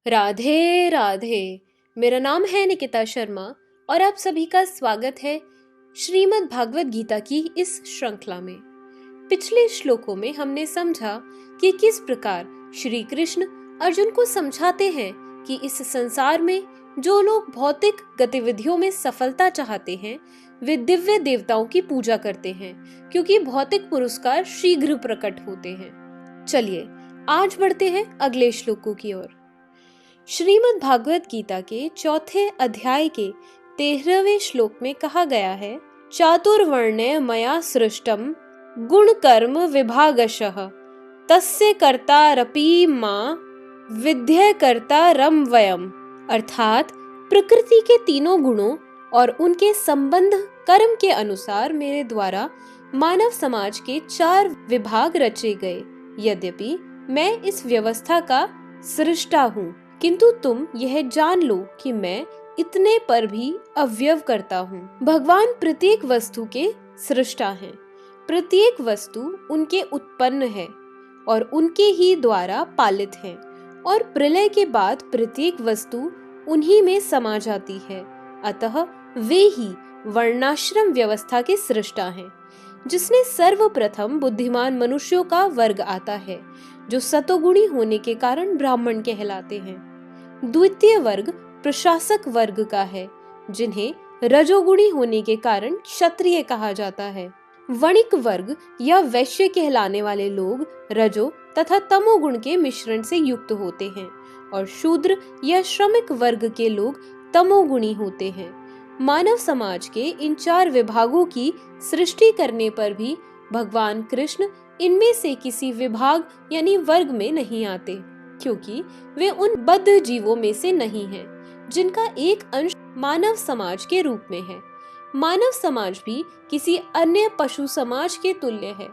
राधे राधे। मेरा नाम है निकिता शर्मा और आप सभी का स्वागत है श्रीमद् भागवत गीता की इस श्रृंखला में। पिछले श्लोकों में हमने समझा कि किस प्रकार श्री कृष्ण अर्जुन को समझाते हैं कि इस संसार में जो लोग भौतिक गतिविधियों में सफलता चाहते हैं वे दिव्य देवताओं की पूजा करते हैं, क्योंकि भौतिक पुरस्कार शीघ्र प्रकट होते हैं। चलिए आज बढ़ते हैं अगले श्लोकों की ओर। श्रीमद् भागवत गीता के चौथे अध्याय के 13वें श्लोक में कहा गया है, चातुर्वर्ण्य मया सृष्टम गुण कर्म विभागशः तस्य कर्तारपि मां विद्य कर्तारं वयम्। अर्थात प्रकृति के तीनों गुणों और उनके संबंध कर्म के अनुसार मेरे द्वारा मानव समाज के 4 विभाग रचे गए। यद्यपि मैं इस व्यवस्था का सृष्टा हूँ, किंतु तुम यह जान लो कि मैं इतने पर भी अव्यय करता हूँ। भगवान प्रत्येक वस्तु के सृष्टा हैं। प्रत्येक वस्तु उनके उत्पन्न है और उनके ही द्वारा पालित है, और प्रलय के बाद प्रत्येक वस्तु उन्हीं में समा जाती है। अतः वे ही वर्णाश्रम व्यवस्था के सृष्टा हैं, जिसमें सर्वप्रथम बुद्धिमान मनुष्यों का वर्ग आता है, जो सतोगुणी होने के कारण ब्राह्मण कहलाते हैं। द्वितीय वर्ग प्रशासक वर्ग का है, जिन्हें रजोगुणी होने के कारण क्षत्रिय कहा जाता है। वणिक वर्ग या वैश्य कहलाने वाले लोग रजो तथा तमोगुण के मिश्रण से युक्त होते हैं, और शूद्र या श्रमिक वर्ग के लोग तमोगुणी होते हैं। मानव समाज के इन 4 विभागों की सृष्टि करने पर भी भगवान कृष्ण इनमें से किसी विभाग यानी वर्ग में नहीं आते, क्योंकि वे उन बद्ध जीवों में से नहीं हैं, जिनका एक अंश मानव समाज के रूप में है। मानव समाज भी किसी अन्य पशु समाज के तुल्य है,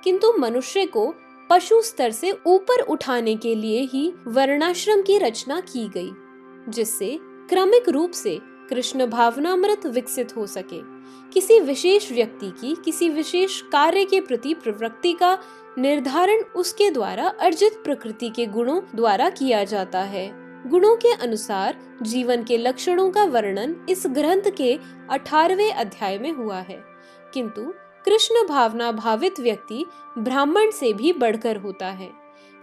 किंतु मनुष्य को पशु स्तर से ऊपर उठाने के लिए ही वर्णाश्रम की रचना की गई, जिससे क्रमिक रूप से कृष्ण भावनामृत विकसित हो सके। किसी विशेष व्यक्ति की किसी विशेष कार्य के प्रति प्रवृत्ति का निर्धारण उसके द्वारा अर्जित प्रकृति के गुणों द्वारा किया जाता है। गुणों के अनुसार जीवन के लक्षणों का वर्णन इस ग्रंथ के 18वें अध्याय में हुआ है, किंतु कृष्ण भावना भावित व्यक्ति ब्राह्मण से भी बढ़कर होता है।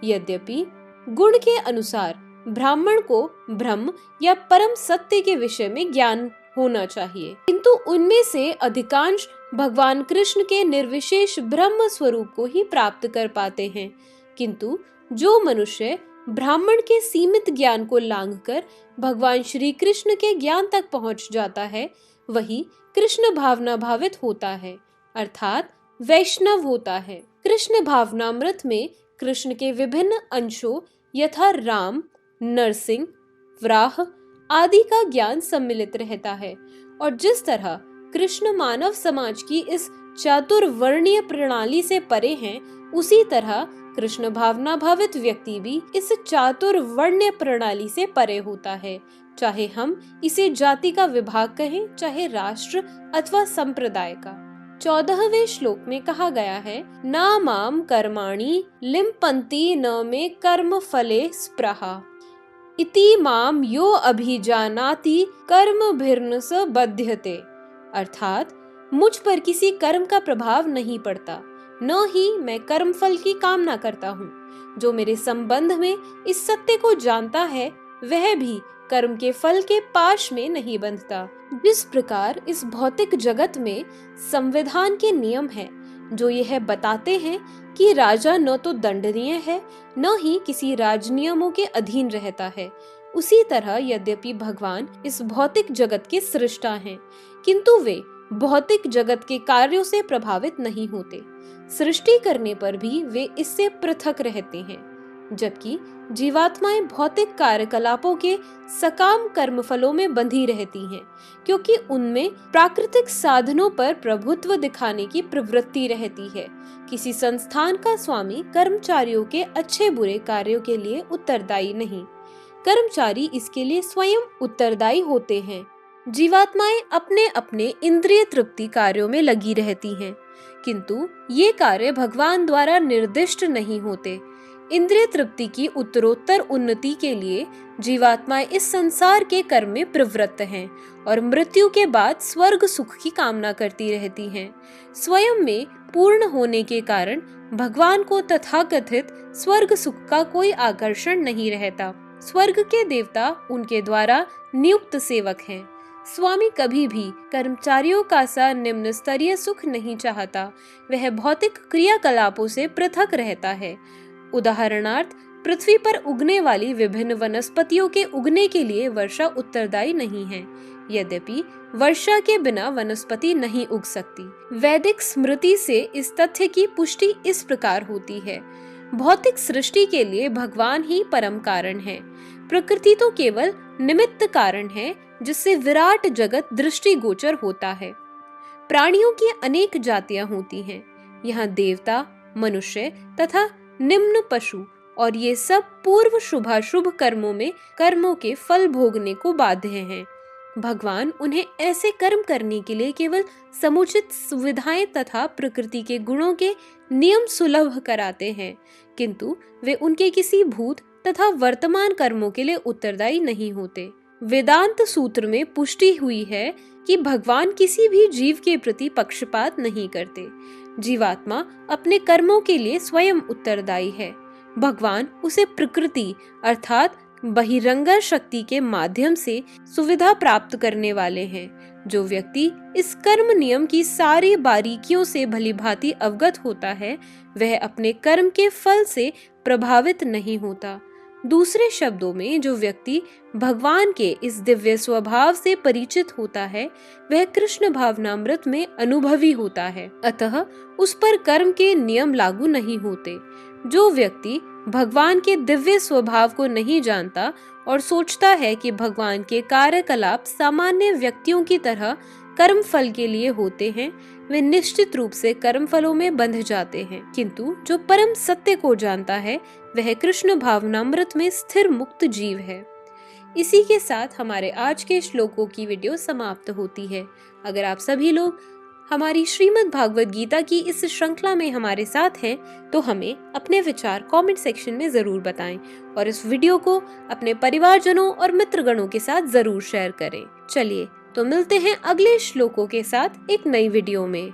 यद्यपि गुण के अनुसार ब्राह्मण को ब्रह्म या परम सत्य के विषय में ज्ञान होना चाहिए, किंतु उनमें से अधिकांश भगवान कृष्ण के निर्विशेष ब्रह्म स्वरूप को ही प्राप्त कर पाते हैं। किंतु जो मनुष्य ब्राह्मण के सीमित ज्ञान को लांघकर भगवान श्री कृष्ण के ज्ञान तक पहुंच जाता है, वही कृष्ण भावना भावित होता है, अर्थात वैष्णव होता है। कृष्ण भावनामृत में कृष्ण के विभिन्न अंशों यथा राम, नरसिंह, वराह आदि का ज्ञान सम्मिलित रहता है, और जिस तरह कृष्ण मानव समाज की इस चातुर्वर्णीय प्रणाली से परे हैं, उसी तरह कृष्ण भावना भावित व्यक्ति भी इस चातुर्वर्ण्य प्रणाली से परे होता है, चाहे हम इसे जाति का विभाग कहें, चाहे राष्ट्र अथवा संप्रदाय का। 14वें श्लोक में कहा गया है, ना माम कर्माणि लिम्पन्ति न मे कर्म फले स्पृहा इति माम यो अभिजानाति कर्मभिर्न स बध्यते। अर्थात मुझ पर किसी कर्म का प्रभाव नहीं पड़ता, न ही मैं कर्म फल की कामना करता हूँ। जो मेरे संबंध में इस सत्य को जानता है, वह भी कर्म के फल के पाश में नहीं बंधता। जिस प्रकार इस भौतिक जगत में संविधान के नियम है, जो यह बताते हैं कि राजा न तो दंडनीय है, न ही किसी राजनियमों के अधीन रहता है, उसी तरह यद्यपि भगवान इस भौतिक जगत के सृष्टा हैं, किंतु वे भौतिक जगत के कार्यों से प्रभावित नहीं होते। सृष्टि करने पर भी वे इससे पृथक रहते हैं, जबकि जीवात्माएं भौतिक कार्यकलापों के सकाम कर्मफलों में बंधी रहती हैं, क्योंकि उनमें प्राकृतिक साधनों पर प्रभुत्व दिखाने की प्रवृत्ति रहती है। किसी संस्थान का स्वामी कर्मचारियों के अच्छे बुरे कार्यों के लिए उत्तरदायी नहीं, कर्मचारी इसके लिए स्वयं उत्तरदायी होते हैं। जीवात्माएं अपने अपने इंद्रिय तृप्ति कार्यों में लगी रहती हैं, किंतु ये कार्य भगवान द्वारा निर्दिष्ट नहीं होते। इंद्रिय तृप्ति की उत्तरोत्तर उन्नति के लिए जीवात्माएं इस संसार के कर्म में प्रवृत्त हैं और मृत्यु के बाद स्वर्ग सुख की कामना करती रहती हैं। स्वयं में पूर्ण होने के कारण भगवान को तथाकथित स्वर्ग सुख का कोई आकर्षण नहीं रहता। स्वर्ग के देवता उनके द्वारा नियुक्त सेवक हैं। स्वामी कभी भी कर्मचारियों का सा निम्न स्तरीय सुख नहीं चाहता। वह भौतिक क्रियाकलापों से पृथक रहता है। उदाहरणार्थ, पृथ्वी पर उगने वाली विभिन्न वनस्पतियों के उगने के लिए वर्षा उत्तरदायी नहीं है। यद्यपि वर्षा के बिना वनस्पति नहीं उग सकती। वैदिक स्मृति से इस तथ्य की पुष्टि इस प्रकार होती है। भौतिक सृष्टि के लिए भगवान ही परम कारण है। प्रकृति तो केवल निमित्त कारण है जिससे विराट जगत दृष्टिगोचर होता है। प्राणियों की अनेक जातियां होती हैं। यहाँ देवता, मनुष्य तथा निम्न पशु और ये सब पूर्व शुभाशुभ कर्मों के फल भोगने को बाध्य हैं। भगवान उन्हें ऐसे कर्म करने के लिए केवल समुचित सुविधाएं तथा प्रकृति के गुणों के नियम सुलभ कराते हैं, किंतु वे उनके किसी भूत तथा वर्तमान कर्मों के लिए उत्तरदायी नहीं होते। वेदांत सूत्र में पुष्टि हुई है कि भगवान किसी भी जीव के प्रति पक्षपात नहीं करते। जीवात्मा अपने कर्मों के लिए स्वयं उत्तरदायी है। भगवान उसे प्रकृति अर्थात बहिरंगा शक्ति के माध्यम से सुविधा प्राप्त करने वाले हैं। जो व्यक्ति इस कर्म नियम की सारी बारीकियों से भलीभांति अवगत होता है, वह अपने कर्म के फल से प्रभावित नहीं होता। दूसरे शब्दों में, जो व्यक्ति भगवान के इस दिव्य स्वभाव से परिचित होता है, वह कृष्ण भावनामृत में अनुभवी होता है। अतः उस पर कर्म के नियम लागू नहीं होते। जो व्यक्ति भगवान के दिव्य स्वभाव को नहीं जानता और सोचता है कि भगवान के कार्यकलाप सामान्य व्यक्तियों की तरह कर्म फल के लिए होते हैं, वे निश्चित रूप से कर्म फलों में बंध जाते हैं। किंतु जो परम सत्य को जानता है, वह कृष्ण भावनामृत में स्थिर मुक्त जीव है। इसी के साथ हमारे आज के श्लोकों की वीडियो समाप्त होती है। अगर आप सभी लोग हमारी श्रीमद् भागवत गीता की इस श्रृंखला में हमारे साथ हैं, तो हमें अपने विचार कमेंट सेक्शन में जरूर बताएं और इस वीडियो को अपने परिवारजनों और मित्रगणों के साथ जरूर शेयर करें। चलिए तो मिलते हैं अगले श्लोकों के साथ एक नई वीडियो में।